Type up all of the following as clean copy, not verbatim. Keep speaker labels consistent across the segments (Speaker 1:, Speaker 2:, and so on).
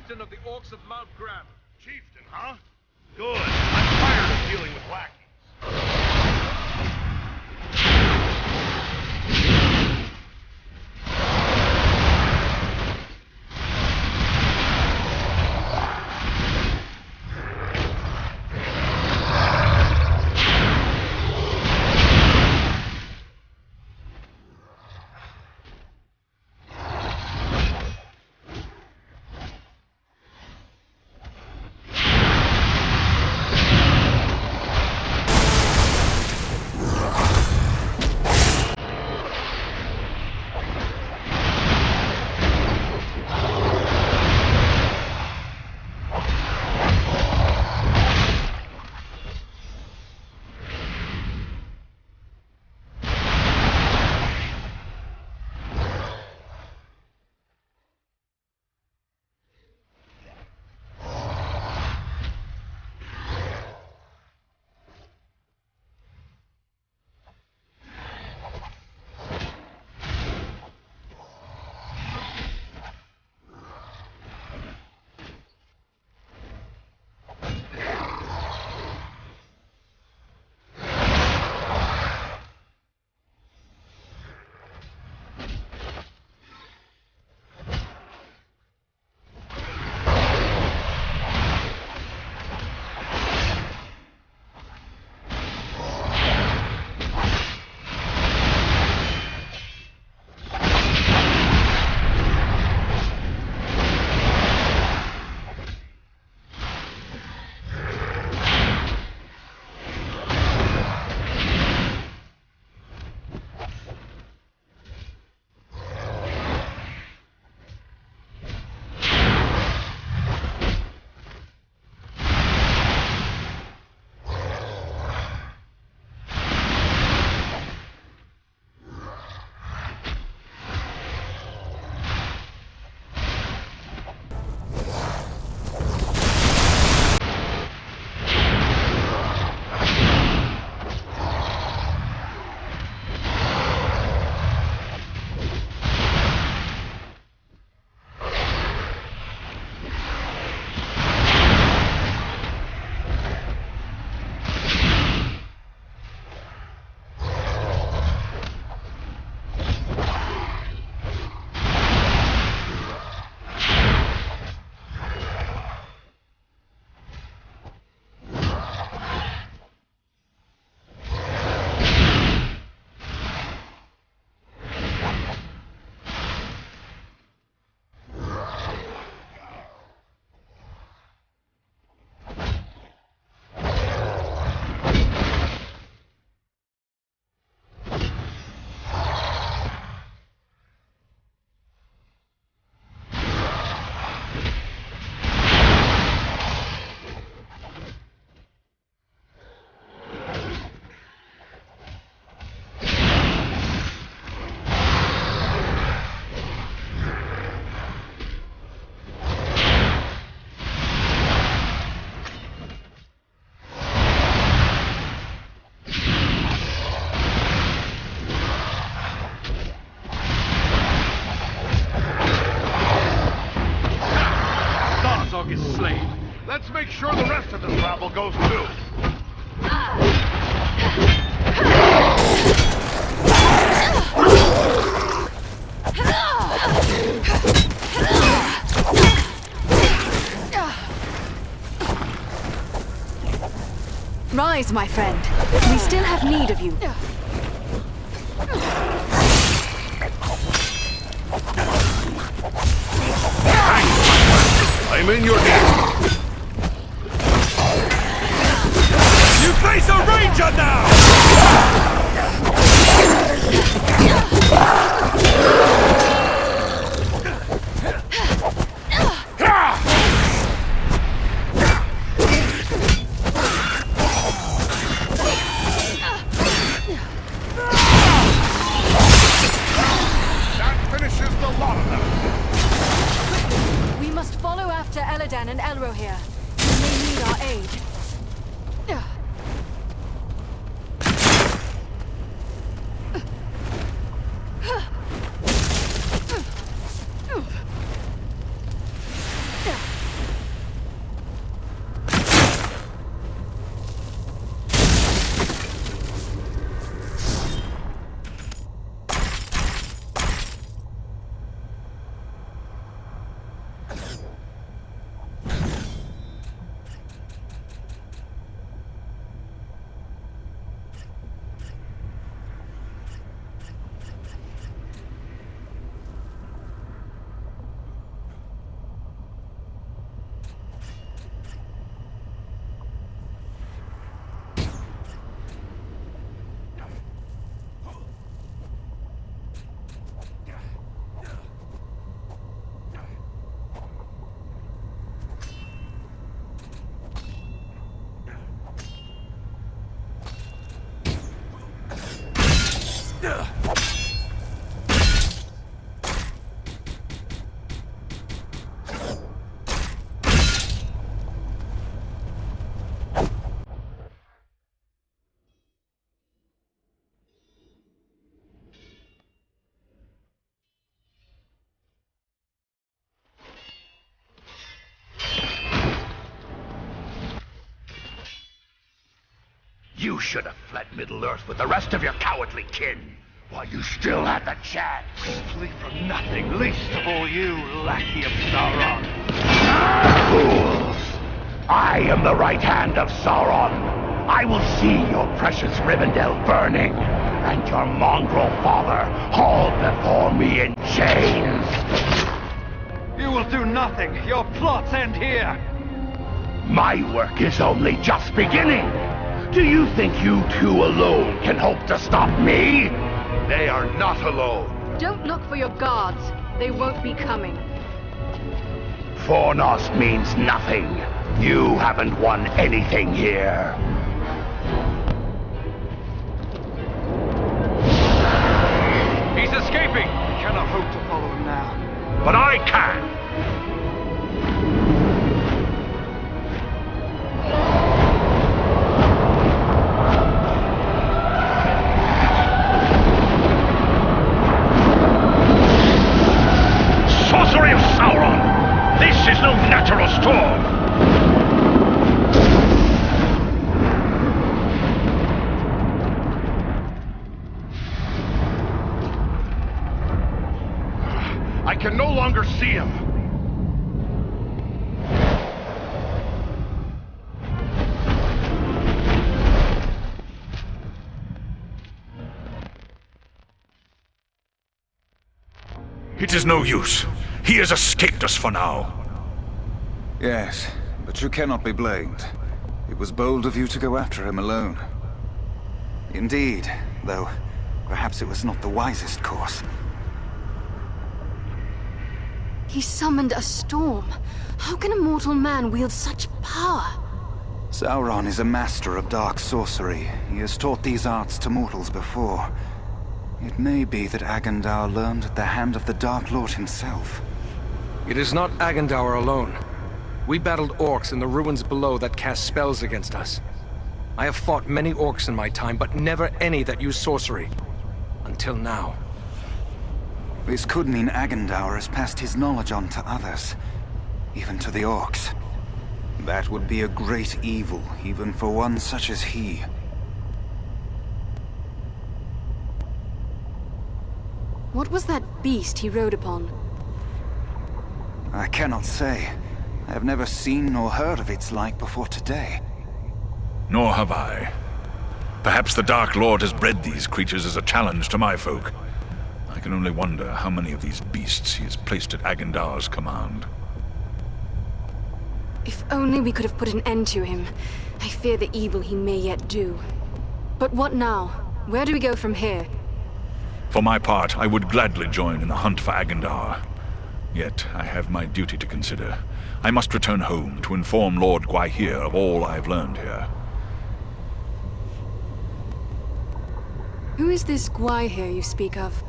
Speaker 1: chieftain of the Orcs of Mount Graham.
Speaker 2: Chieftain, huh? Good. I'm tired of dealing with lackeys. Let's make sure the rest of this rabble goes too.
Speaker 3: Rise, my friend. We still have need of you.
Speaker 2: I'm in your debt. You face a ranger now!
Speaker 1: You should have fled Middle-earth with the rest of your cowardly kin, while you still had the chance.
Speaker 2: Flee from nothing, least of all you, lackey of Sauron.
Speaker 1: Fools! I am the right hand of Sauron. I will see your precious Rivendell burning, and your mongrel father hauled before me in chains.
Speaker 2: You will do nothing. Your plots end here.
Speaker 1: My work is only just beginning. Do you think you two alone can hope to stop me?
Speaker 2: They are not alone.
Speaker 3: Don't look for your guards. They won't be coming.
Speaker 1: Fornost means nothing. You haven't won anything here.
Speaker 2: He's escaping. We cannot hope to follow him now.
Speaker 1: But I can. Sorcery of Sauron! This is no natural storm!
Speaker 2: I can no longer see him.
Speaker 4: It is no use. He has escaped us for now.
Speaker 5: Yes, but you cannot be blamed. It was bold of you to go after him alone. Indeed, though perhaps it was not the wisest course.
Speaker 3: He summoned a storm. How can a mortal man wield such power?
Speaker 5: Sauron is a master of dark sorcery. He has taught these arts to mortals before. It may be that Agandaur learned at the hand of the Dark Lord himself.
Speaker 6: It is not Agandaur alone. We battled orcs in the ruins below that cast spells against us. I have fought many orcs in my time, but never any that use sorcery. Until now.
Speaker 5: This could mean Agandaur has passed his knowledge on to others. Even to the orcs. That would be a great evil, even for one such as he.
Speaker 3: What was that beast he rode upon?
Speaker 5: I cannot say. I have never seen nor heard of its like before today.
Speaker 4: Nor have I. Perhaps the Dark Lord has bred these creatures as a challenge to my folk. I can only wonder how many of these beasts he has placed at Agandaur's command.
Speaker 3: If only we could have put an end to him. I fear the evil he may yet do. But what now? Where do we go from here?
Speaker 4: For my part, I would gladly join in the hunt for Agandaur. Yet, I have my duty to consider. I must return home to inform Lord Gwaihir of all I have learned here.
Speaker 3: Who is this Gwaihir you speak of?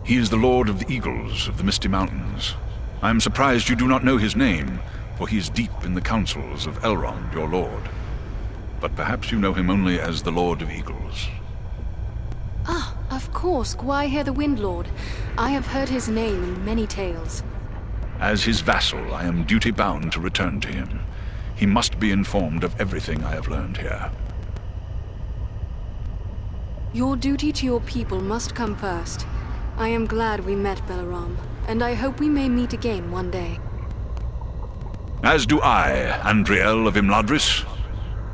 Speaker 4: He is the Lord of the Eagles of the Misty Mountains. I am surprised you do not know his name, for he is deep in the councils of Elrond, your lord. But perhaps you know him only as the Lord of Eagles.
Speaker 3: Ah, of course, Gwaihir the Windlord. I have heard his name in many tales.
Speaker 4: As his vassal, I am duty-bound to return to him. He must be informed of everything I have learned here.
Speaker 3: Your duty to your people must come first. I am glad we met, Balaram, and I hope we may meet again one day.
Speaker 4: As do I, Andriel of Imladris.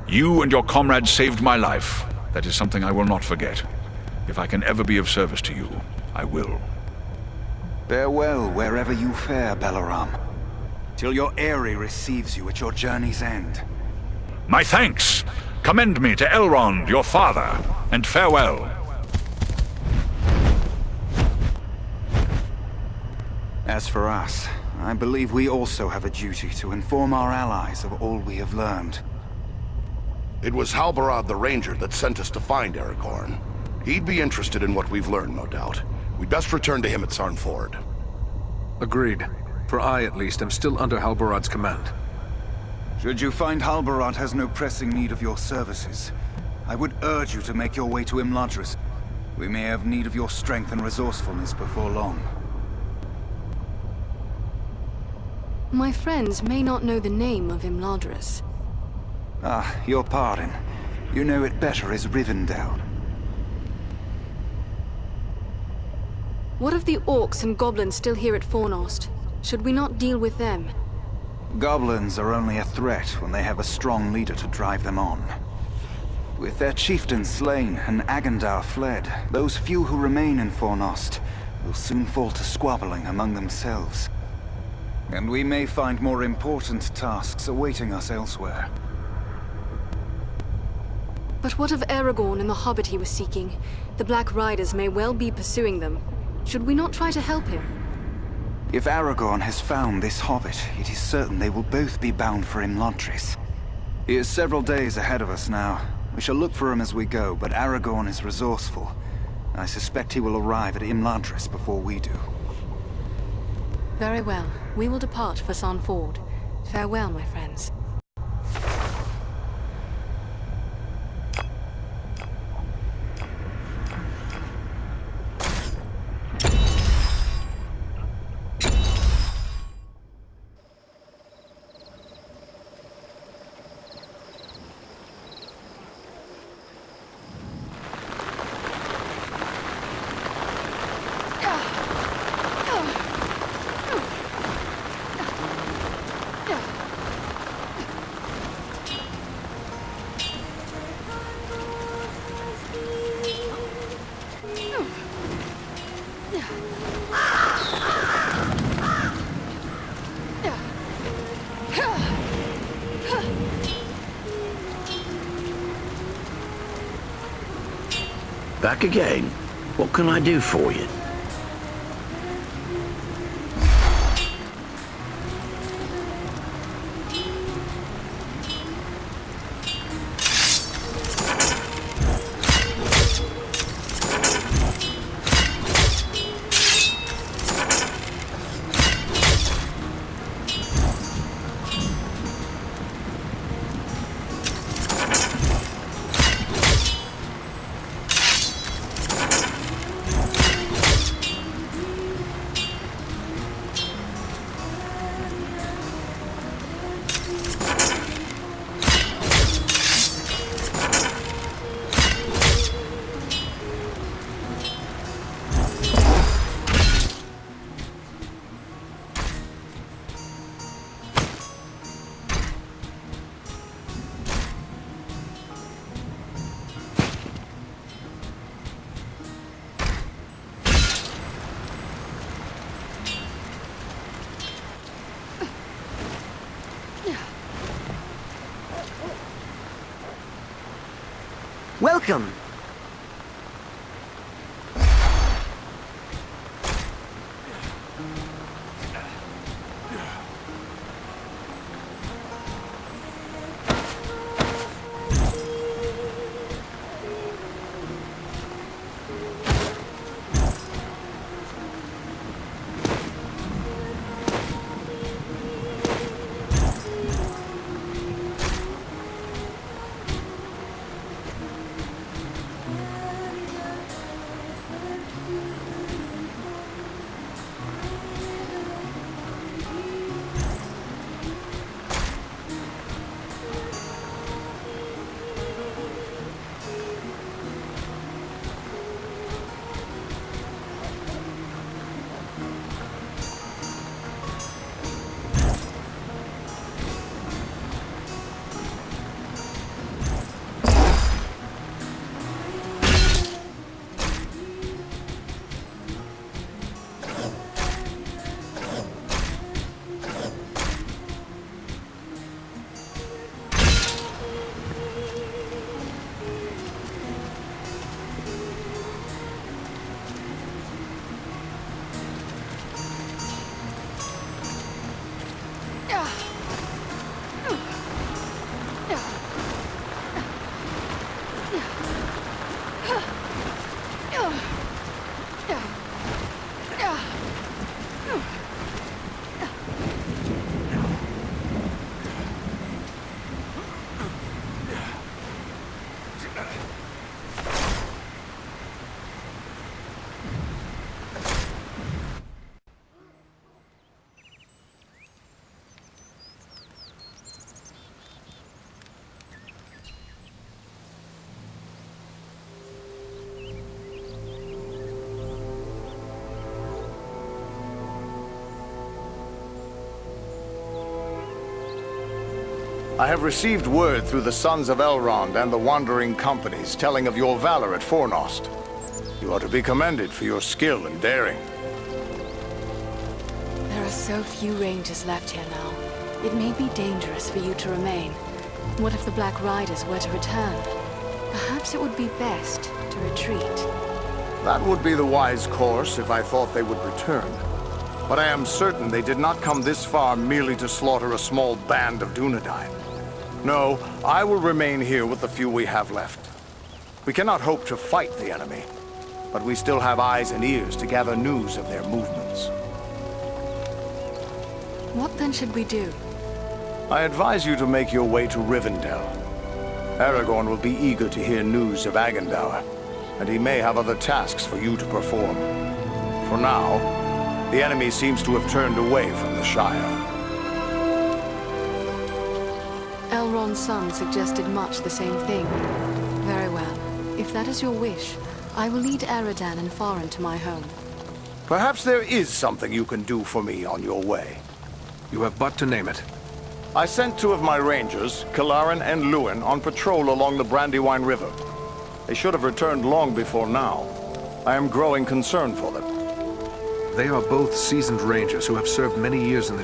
Speaker 4: You and your comrades saved my life. That is something I will not forget. If I can ever be of service to you, I will.
Speaker 5: Farewell wherever you fare, Balaram. Till your Eyrie receives you at your journey's end.
Speaker 4: My thanks! Commend me to Elrond, your father, and farewell.
Speaker 5: As for us, I believe we also have a duty to inform our allies of all we have learned.
Speaker 7: It was Halbarad the Ranger that sent us to find Aragorn. He'd be interested in what we've learned, no doubt. We'd best return to him at Sarn Ford.
Speaker 6: Agreed. For I, at least, am still under Halbarad's command.
Speaker 5: Should you find Halbarad has no pressing need of your services, I would urge you to make your way to Imladris. We may have need of your strength and resourcefulness before long.
Speaker 3: My friends may not know the name of Imladris.
Speaker 5: Ah, your pardon. You know it better as Rivendell.
Speaker 3: What of the orcs and goblins still here at Fornost? Should we not deal with them?
Speaker 5: Goblins are only a threat when they have a strong leader to drive them on. With their chieftain slain and Agandar fled, those few who remain in Fornost will soon fall to squabbling among themselves. And we may find more important tasks awaiting us elsewhere.
Speaker 3: But what of Aragorn and the hobbit he was seeking? The Black Riders may well be pursuing them. Should we not try to help him?
Speaker 5: If Aragorn has found this hobbit, it is certain they will both be bound for Imladris. He is several days ahead of us now. We shall look for him as we go, but Aragorn is resourceful. I suspect he will arrive at Imladris before we do.
Speaker 3: Very well. We will depart for San Ford. Farewell, my friends.
Speaker 8: Back again. What can I do for you?
Speaker 9: Welcome! I have received word through the Sons of Elrond and the Wandering Companies telling of your valor at Fornost. You are to be commended for your skill and daring.
Speaker 3: There are so few rangers left here now. It may be dangerous for you to remain. What if the Black Riders were to return? Perhaps it would be best to retreat.
Speaker 9: That would be the wise course if I thought they would return. But I am certain they did not come this far merely to slaughter a small band of Dunedain. No, I will remain here with the few we have left. We cannot hope to fight the enemy, but we still have eyes and ears to gather news of their movements.
Speaker 3: What then should we do?
Speaker 9: I advise you to make your way to Rivendell. Aragorn will be eager to hear news of Agandaur, and he may have other tasks for you to perform. For now, the enemy seems to have turned away from the Shire.
Speaker 3: Elrond's son suggested much the same thing. Very well. If that is your wish, I will lead Eredan and Farin to my home.
Speaker 9: Perhaps there is something you can do for me on your way.
Speaker 6: You have but to name it.
Speaker 9: I sent 2 of my rangers, Kilaran and Luin, on patrol along the Brandywine River. They should have returned long before now. I am growing concerned for them.
Speaker 6: They are both seasoned rangers who have served many years in this